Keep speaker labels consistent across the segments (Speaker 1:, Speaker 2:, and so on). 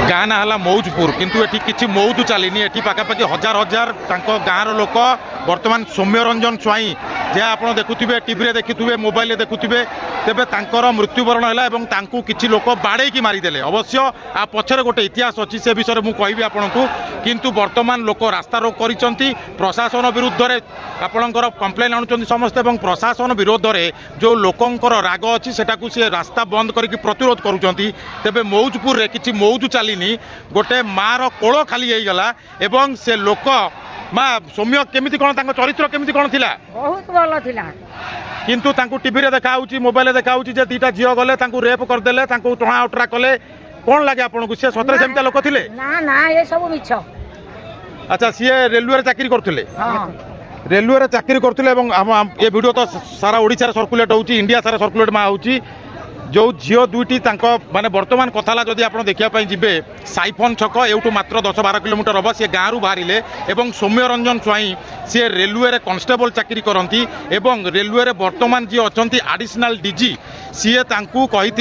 Speaker 1: गाँ ना है मौजपुर किंतु एठी किछि मौज चलीनी एठी पाखापाखि हजार हजार गाँव लोक बर्तमान सौम्य रंजन स्वाई जहाँ आप देखुवे टीवी देखुवे मोबाइल देखुवे तेबे तांकर मृत्युवरण है किछि लोक बाड़े मारिदेले अवश्य आ पछरे गोटे इतिहास अच्छी से विषय में मुझे आपको किंतु वर्तमान लोक रास्ता रोक करिसंती प्रशासन विरुद्ध रे आपणकर कंप्लेन आणुचंती समस्त एवं प्रशासन विरोध में जो लोकंकर राग अच्छी सेटाकू सी रास्ता बंद करके प्रतिरोध करुचंती तेबे मौजपुर रे किछि मौज चलीनी गोटे मार कोल खाली हो गला एवं से लोक माँ सौम्य केमिति कोन तांको चरित्र केमिति कोन थिला
Speaker 2: बहुत भल थिला
Speaker 1: किंतु तांको टीवी रे देखाउची मोबाइल देखाउची जे दीटा झियो गले तांको रेप करदेले तांको टणा उटरा कले कोन लागे आपनको से सतरे सेमता लोक थिले
Speaker 2: ना ना ये सब मिछ
Speaker 1: अच्छा सी रेलवे रे चाकरी करथुले
Speaker 2: हां
Speaker 1: रेलवे रे चाकरी करथुले एवं ये वीडियो तो सारा ओडिसा रे सर्कुलेट होउची इंडिया सारा सर्कुलेट मा होउची जो झील दुईटी माने वर्तमान कथाला जदि आप देखापी जी साइफन छक एवं मात्र 10-12 किलोमीटर हम सी गाँव बाहर एवं सौम्य रंजन स्वाई सी रेलवे कॉन्स्टेबल चाकरी करती एवं रेलवे वर्तमान जी अच्छा आडिशनल डीजी सी कही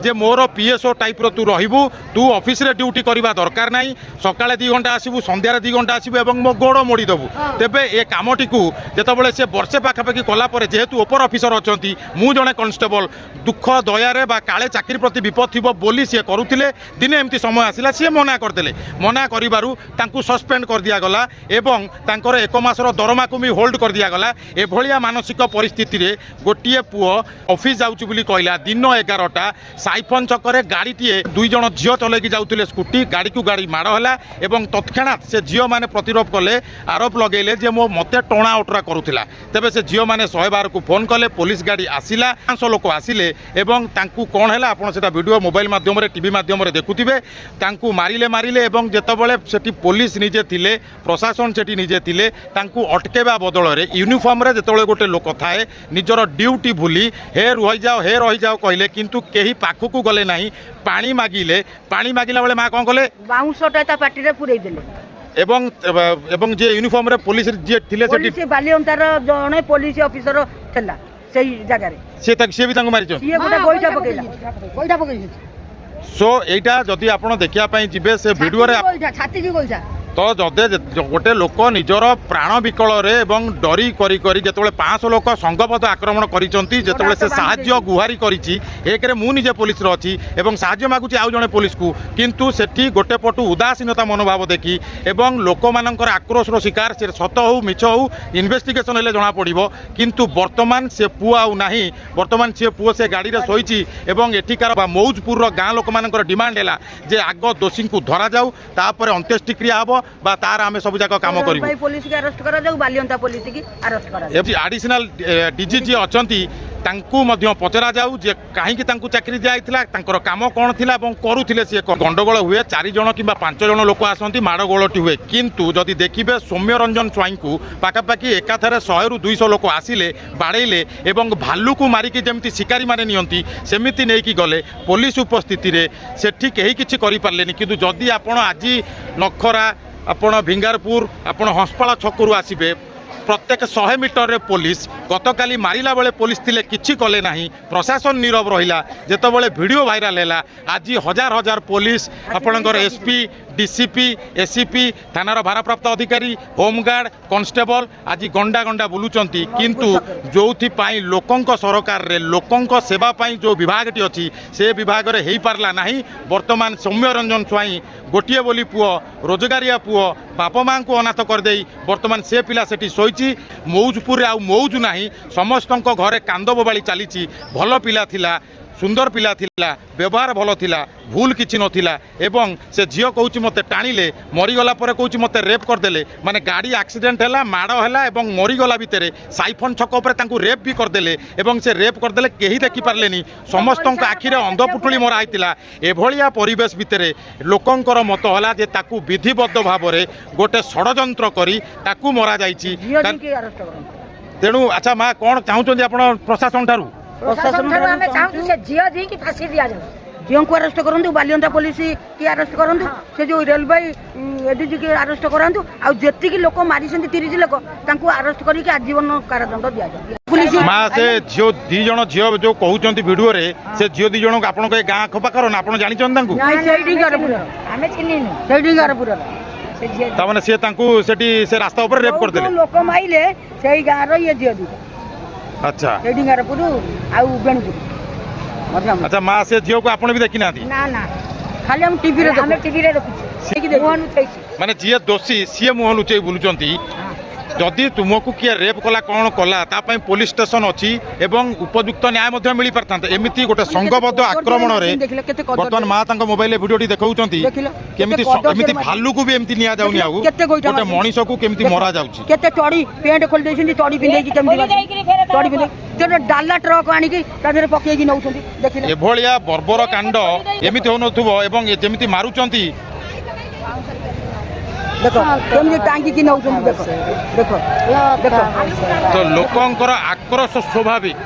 Speaker 1: जे मोर पीएसओ टाइप रो तू रहबू तू ऑफिस रे ड्यूटी करवा दरकार नहीं सकाळे 2 घंटा आसबू संध्यारे 2 घंटा आसबू एवं मो गोड़ मोड़ी देबू तेबे ए कामटी को जेतबले से वर्षे पाखापाखि कला परे जेहेतु ओपर ऑफिसर अछंती मु जणे कॉन्स्टेबल दुख दया बा काले चाकरी प्रति विपद थी बोली सी करुले दिने एमती समय आसला सी मना करदे मना करू तांकू सस्पेंड कर दिया गला एवं तांकर 1 मासर दरमा को भी होल्ड कर दिया गला एभलिया मानसिक परिस्थिति रे गोटिए पुओ ऑफिस जाउची बोली कहला दिन 11टा साइफन चक्कर गाड़ीटे 2 जन झील चलैकी जाउथिले स्कूटी गाड़ी को गाड़ी माड़ है एवं तत्क्षणात से झील मैंने प्रतिरोध कले आरोप लगेले जे मो मते टणा उटरा करुला तेबे से झील मैंने 112 को फोन कले पुलिस गाड़ी आसिला 500 लोक आसिले एवं तांकू कौन है आपड़ से वीडियो मोबाइल माध्यम टीवी माध्यम देखुवे तांकू मारिले मारिले एवं जेतबले सेठी पुलिस निजे थिले प्रशासन सेठी निजे थिले तांकू अटकेबा बदल रे यूनिफॉर्म रे जेतबले गोटे लोक थाए निजर ड्यूटी भूली हे रही जाओ कहले किंतु केही पाखकू गले नहीं पानी मागिले बेले माँ कौन कले
Speaker 2: बाउंसटा पार्टी रे पुरई देले
Speaker 1: एवं जे यूनिफॉर्म रे पुलिस जे थिले
Speaker 2: सेठी बालियंतार जणे पुलिस ऑफिसर थला सेही जगह रे
Speaker 1: से भी तांको मारिछ
Speaker 2: ये गोटा गोइठा पकेला
Speaker 1: सो एटा जदि आपण देखिया पई जिबे से वीडियो रे
Speaker 2: गोइठा छाती की गोइठा
Speaker 1: तो जदे गोटे लोक निजर प्राण विकल एवं डरी करी करी जेतबले 500 लोक संघबद्ध आक्रमण करिसंती जेतबले से साहाय्य गुहारी करिछि एक रे मु निजे पुलिस रो अछि एवं साहाय्य मागुछि आउ जणे पुलिस को किंतु सेठी गोटे पटु उदासीनता मनोभाव देखि एवं लोक मानकर आक्रोश रो शिकार से सत हो मिछ हो इन्वेस्टिगेशन हेले जणा पड़िबो किंतु वर्तमान से पुओ आउ नाही वर्तमान से पुओ से गाड़ी रे सोइछि एवं एठिकार मौजपुर रो गाँ लोक मानकर डिमांड हैला जे आग दोषी को धरा जाऊ तापर अंत्येष्टिक्रिया हबो बा तार आमे सब जाक काम करिवो
Speaker 2: भाई पुलिस के अरेस्ट करा जाऊ बालियंता पुलिस की अरेस्ट करा जाऊ
Speaker 1: एडिशनल डीजी जी अछंती तांकू मध्य पचरा जाऊ जे काहे कि तांकू चाकरी दियाइथिला तांकर काम कोन थिला एवं करूथिले से गंडगोल हुए 4 जन किबा 5 जन लोक आसंती माडगोलटी हुए किंतु जदि देखिबे सौम्य रंजन स्वाई को पाखापाखि एकाथरे 100 रु 200 लोक आसिले बाड़ेले एवं भालू को मारिकी जेमती शिकारी माने नियंती सेमिति नेकी गले पुलिस उपस्थिति रे सेठी केही किछि करि पारलेनी किंतु जदि आपण आजि नखरा आपण भिंगारपुर आपण हंसपाला छकरू आसिबे प्रत्येक 100 मीटर रे पुलिस गतकाली मारिला बेले पुलिस थिले किछि कले नाही प्रशासन नीरव रहिला जेतबेले वीडियो वायरल हैला आज हजार हजार पुलिस आपणकर एसपी डीसीपी एसीपी थानार भारप्राप्त अधिकारी होमगार्ड कांस्टेबल आज गंडा गंडा बुलुचंती किंतु जोथि पाई लोकंक सरकार रे लोकंक सेवा पाई जो विभागटी अछि से विभाग रे हेई पारला नाही वर्तमान सौम्य रंजन स्वाई गोटिए बोली पुओ रोजगारिया पुओ बाप माँ को अनाथ करदे वर्तमान से पिला सेठी सोईची मौजपुर आउ मौज नाही समस्तंक घरे कांद बोबाली चली भल पिला थिला सुंदर पिला थिला व्यवहार भल थिला भूल किछि नथिला एवं से झियो कहूची मते टाणिले मरीगला परे कहूची मते रेप करदेले माने गाड़ी एक्सीडेंट हैला माड़ हैला एवं मरीगला भितरे साइफन छक उपरे तांकू रेप भी करदेले एवं से रेप करदेले केही देखि पारलेनी समस्तंक आखिरे अंधपुटुली मरा आइतिला एभलिया परिवेश भितरे लोकंकर मत होला जे ताकू विधिबद्ध भाबरे गोटे षडयंत्र करी ताकू मरा जाईची तेणु अच्छा माँ कौन चाहूँ आपण प्रशासन ठारू
Speaker 2: प्रशासन आमे चाहू से झियो दी की फांसी दिया जाऊ झियो को अरेस्ट करंतु बालियंता पुलिस की अरेस्ट करंतु से जो रेलवे एडीजी की अरेस्ट करंतु आ जेति की लोक मारी सेंती 30 लोक तांको अरेस्ट करी के आजीवन कारादंड दिया जाऊ पुलिस
Speaker 1: मां से झियो 2 जण झियो जो कहउचंती वीडियो रे से झियो 2 जण आपन के गां खपाकर ना आपन जानि चन तांको
Speaker 2: नाही सेठी कर ଆମେ ଚିହ୍ନିନୁ ସେଇଠି ଗାଁରପୁରର
Speaker 1: ତାମାନେ ସେ ତାଙ୍କୁ ସେଠି ସେ ରାସ୍ତା ଉପରେ ରେପ୍ କରିଦେଲେ
Speaker 2: ଲୋକ ମାଇଲେ ସେଇ ଗାଁର ଇଏ ଝିଅ ଦିଟା
Speaker 1: ଆଚ୍ଛା
Speaker 2: ସେଇଠି ଗାଁରପୁର ଆଉ ବେଣୁପୁର
Speaker 1: ଆଚ୍ଛା ମା ସେ ଝିଅକୁ ଆପଣ ବି ଦେଖିନାହାନ୍ତି
Speaker 2: ନା ନା ଖାଲି ଆମେ ଟିଭିରେ ଦେଖୁଛୁ
Speaker 1: ମାନେ ଯିଏ ଦୋଷୀ ସିଏ ମୁହଁ ଲୁଚେଇ ବୁଲୁଛନ୍ତି ଯଦି ତୁମକୁ କିଏ ରେପ୍ କଲା କ'ଣ କଲା ତା ପାଇଁ ପୋଲିସ ଷ୍ଟେସନ ଅଛି ଏବଂ ଉପଯୁକ୍ତ ନ୍ୟାୟ ମଧ୍ୟ ମିଳିପାରିଥାନ୍ତା ଏମିତି ଗୋଟେ ସଂଘବଦ୍ଧ ଆକ୍ରମଣରେ ବର୍ତ୍ତମାନ ମା ତାଙ୍କ ମୋବାଇଲରେ ଭିଡ଼ିଓଟି ଦେଖାଉଛନ୍ତି କେମିତି ଏମିତି ଭାଲୁକୁ ବି ଏମିତି ନିଆଯାଉନି ଆଉ ଗୋଟେ ମଣିଷକୁ କେମିତି ମରା ଯାଉଛି
Speaker 2: କେତେ ଚଢି ପେଣ୍ଟ ଖୋଲି ଦେଇଛନ୍ତି ଚଢି ପିନ୍ଧେଇକି କେମିତି ଚଢି ପିନ୍ଧେଇ ଡାଲା ଟ୍ରକ୍ ଆଣିକି ତା ଦେହରେ ପକେଇକି ନଉଛନ୍ତି ଦେଖିଲେ
Speaker 1: ଏଭଳିଆ ବର୍ବର କାଣ୍ଡ ଏମିତି ହଉନଥିବ ଏବଂ ଯେମିତି ମାରୁଛନ୍ତି
Speaker 2: ଦେଖ କେମିତି ଟାଙ୍ଗିକି ନଉଛନ୍ତି ଦେଖ ଦେଖ ଦେଖ
Speaker 1: ତ ଲୋକଙ୍କର ଆକ୍ରୋଶ ସ୍ୱାଭାବିକ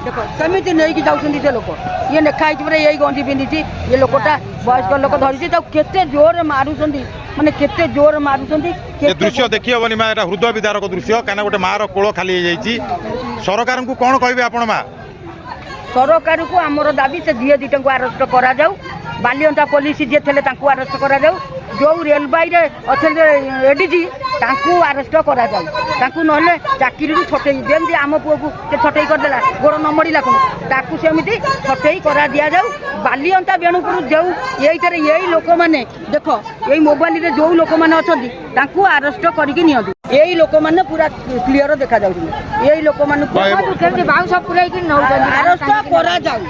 Speaker 2: ଦେଖ ସେମିତି ନେଇକି ଯାଉଛନ୍ତି ସେ ଲୋକ ଇଏ ଲେଖା ହେଇଛି ପରେ ଏଇ ଗଞ୍ଜି ପିନ୍ଧିଛି ଏ ଲୋକଟା ବୟସ୍କ ଲୋକ ଧରିଛି ତାକୁ କେତେ ଜୋରରେ ମାରୁଛନ୍ତି ମାନେ କେତେ ଜୋରରେ ମାରୁଛନ୍ତି
Speaker 1: ଏ ଦୃଶ୍ୟ ଦେଖି ହବନି ମା ଏଟା ହୃଦୟ ବିଦାରକ ଦୃଶ୍ୟ କାହିଁକିନା ଗୋଟେ ମାର କୋଳ ଖାଲି ହେଇଯାଇଛି ସରକାରଙ୍କୁ କ'ଣ କହିବେ ଆପଣ ମା
Speaker 2: ସରକାରକୁ ଆମର ଦାବି ସେ ଝିଅ ଦିଟାଙ୍କୁ ଆରେଷ୍ଟ କରାଯାଉ ବାଲିଅନ୍ତା ପୋଲିସ ଯିଏ ଥିଲେ ତାଙ୍କୁ ଆରେଷ୍ଟ କରାଯାଉ ଯେଉଁ ରେଲବାଇରେ ଅଛନ୍ତି ଏଡିଜି ତାଙ୍କୁ ଆରେଷ୍ଟ କରାଯାଉ ତାଙ୍କୁ ନହେଲେ ଚାକିରିରୁ ଛଟେଇ ଯେମିତି ଆମ ପୁଅକୁ ସେ ଛଟେଇ କରିଦେଲା ଗୋଡ଼ ନ ମଡ଼ିଲା କ'ଣ ତାକୁ ସେମିତି ଛଟେଇ କରା ଦିଆଯାଉ ବାଲିଅନ୍ତା ବେଣୁପୁର ଯେଉଁ ଏଇଥିରେ ଏଇ ଲୋକମାନେ ଦେଖ ଏଇ ମୋବାଇଲରେ ଯେଉଁ ଲୋକମାନେ ଅଛନ୍ତି ତାଙ୍କୁ ଆରେଷ୍ଟ କରିକି ନିଅନ୍ତୁ ଏଇ ଲୋକମାନେ ପୁରା କ୍ଲିଅର ଦେଖାଯାଉଛନ୍ତି ଏଇ ଲୋକମାନଙ୍କୁ କେମିତି ବାଉଁଶ ପୁରାଇକି ନେଉଛନ୍ତି ଆରେଷ୍ଟ କରାଯାଉ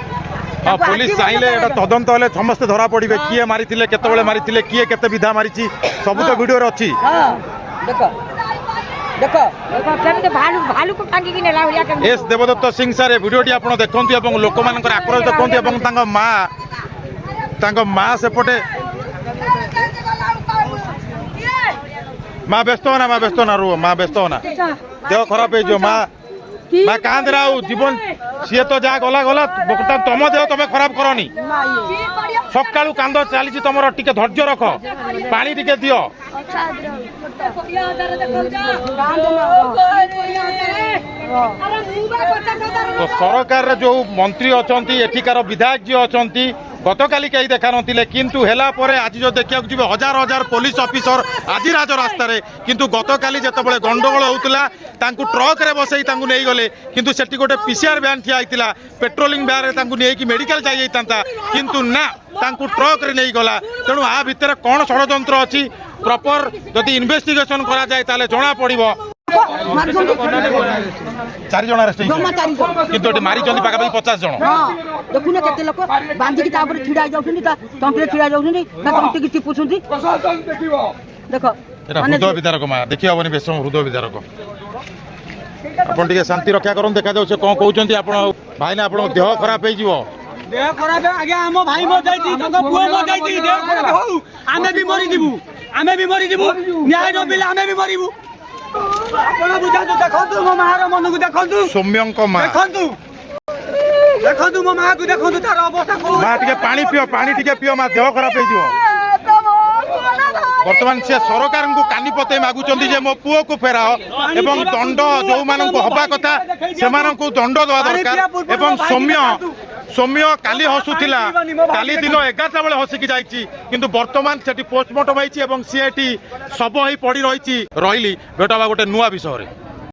Speaker 1: ହଁ ପୋଲିସ ଚାହିଁଲେ ଏଟା ତଦନ୍ତ ହେଲେ ସମସ୍ତେ ଧରା ପଡ଼ିବେ କିଏ ମାରିଥିଲେ କେତେବେଳେ ମାରିଥିଲେ କିଏ କେତେ ବିଧା ମାରିଛି ସବୁ ତ ଭିଡ଼ିଓରେ ଅଛି
Speaker 2: ଦେଖ ଦେଖ କେମିତି ଭାଲୁକୁ ଟାଙ୍ଗିକି ନେଲା ଭଳିଆ
Speaker 1: ଏସ୍ ଦେବଦତ୍ତ ସିଂ ସାର୍ ଏ ଭିଡ଼ିଓଟି ଆପଣ ଦେଖନ୍ତୁ ଏବଂ ଲୋକମାନଙ୍କର ଆକ୍ରୋଶ ଦେଖନ୍ତୁ ଏବଂ ତାଙ୍କ ମା ସେପଟେ ମା ବ୍ୟସ୍ତ ହନା ମା ବ୍ୟସ୍ତ ନା ରୁହ ମା ବ୍ୟସ୍ତ ହନା ଦେହ ଖରାପ ହେଇଯିବ ମା କାନ୍ଦେ ଆଉ ଜୀବନ ସିଏ ତ ଯାହା ଗଲା ଗଲା ବର୍ତ୍ତମାନ ତମ ଦେହ ତମେ ଖରାପ କରନି ସକାଳୁ କାନ୍ଦ ଚାଲିଛି ତମର ଟିକେ ଧୈର୍ଯ୍ୟ ରଖ ପାଣି ଟିକେ ଦିଅ ତ ସରକାରରେ ଯୋଉ ମନ୍ତ୍ରୀ ଅଛନ୍ତି ଏଠିକାର ବିଧାୟକ ଯିଏ ଅଛନ୍ତି ଗତକାଲି କେହି ଦେଖା ନଥିଲେ କିନ୍ତୁ ହେଲା ପରେ ଆଜି ଯୋଉ ଦେଖିବାକୁ ଯିବେ ହଜାର ହଜାର ପୋଲିସ ଅଫିସର ଆଜି ରାଜ ରାସ୍ତାରେ କିନ୍ତୁ ଗତକାଲି ଯେତେବେଳେ ଗଣ୍ଡଗୋଳ ହେଉଥିଲା ତାଙ୍କୁ ଟ୍ରକରେ ବସେଇ ତାଙ୍କୁ ନେଇଗଲେ କିନ୍ତୁ ସେଠି ଗୋଟେ ପିସିଆର ଭ୍ୟାନ୍ ଠିଆ ହେଇଥିଲା ପେଟ୍ରୋଲିଂ ଭ୍ୟାନ୍ରେ ତାଙ୍କୁ ନେଇକି ମେଡିକାଲ ଯାଇଥାନ୍ତା କିନ୍ତୁ ନା ତାଙ୍କୁ ଟ୍ରକରେ ନେଇଗଲା ତେଣୁ ଆ ଭିତରେ କ'ଣ ଷଡ଼ଯନ୍ତ୍ର ଅଛି ପ୍ରପର ଯଦି ଇନଭେଷ୍ଟିଗେସନ କରାଯାଏ ତାହେଲେ ଜଣା ପଡ଼ିବ 4 ଜଣ ଆରେଷ୍ଟ କିନ୍ତୁ ଏଠି ମାରିଛନ୍ତି ପାଖାପାଖି 50 ଜଣ
Speaker 2: ଦେଖୁନ କେତେ ଲୋକ ବାନ୍ଧିକି ତାପରେ ଛିଡା ହେଇଯାଉଛନ୍ତି ତା ତଣ୍ଟିରେ ଛିଡା ଯାଉଛନ୍ତି ତା ତଣ୍ଟିକି ଚିପୁଛନ୍ତି ଦେଖ
Speaker 1: এটা হৃদয় বিদারক মা দেখি হবনি বেশ হৃদয় বিদারক আপন টিকে শান্তি রক্ষা করুন দেখা যাচ্ছে কোন কହୁଛନ୍ତି আপন ভাই না আপন দেহ খারাপ হইଯିବ
Speaker 3: দেহ খারাপ আগে আম ভাই মর যাইছি তঙ্গ পুଅ মর যাইছি দেহ খারাপ হউ আমি বি মরি যিবু ন্যায় নবিলে আমি বি মরিবু আপন বুঝাନ୍ତୁ দেখন্তু ମୋ ମାର ମନକୁ ଦେଖନ୍ତୁ
Speaker 1: ସୌମ୍ୟଙ୍କ ମା
Speaker 3: ଦେଖନ୍ତୁ ମୋ ମାକୁ ଦେଖନ୍ତୁ ତାର ଅବସ୍ଥା କୋଉ
Speaker 1: ମା ଟିକେ ପାଣି ଟିକେ ପିଅ ମା ଦେହ ଖରାପ ହେଇ ଯିବ ବର୍ତ୍ତମାନ ସେ ସରକାରଙ୍କୁ କାନି ପତେଇ ମାଗୁଛନ୍ତି ଯେ ମୋ ପୁଅକୁ ଫେରାଅ ଏବଂ ଦଣ୍ଡ ଯେଉଁମାନଙ୍କୁ ହବା କଥା ସେମାନଙ୍କୁ ଦଣ୍ଡ ଦେବା ଦରକାର ଏବଂ ସୌମ୍ୟ କାଲି ହସୁଥିଲା କାଲି ଦିନ 11ଟା ବେଳେ ହସିକି ଯାଇଛି କିନ୍ତୁ ବର୍ତ୍ତମାନ ସେଠି ପୋଷ୍ଟମର୍ଟମ ହେଇଛି ଏବଂ ସିଏ ଏଠି ଶବ ହେଇ ପଡ଼ି ରହିଛି ରହିଲି ଭେଟ ହେବା ଗୋଟେ ନୂଆ ବିଷୟରେ।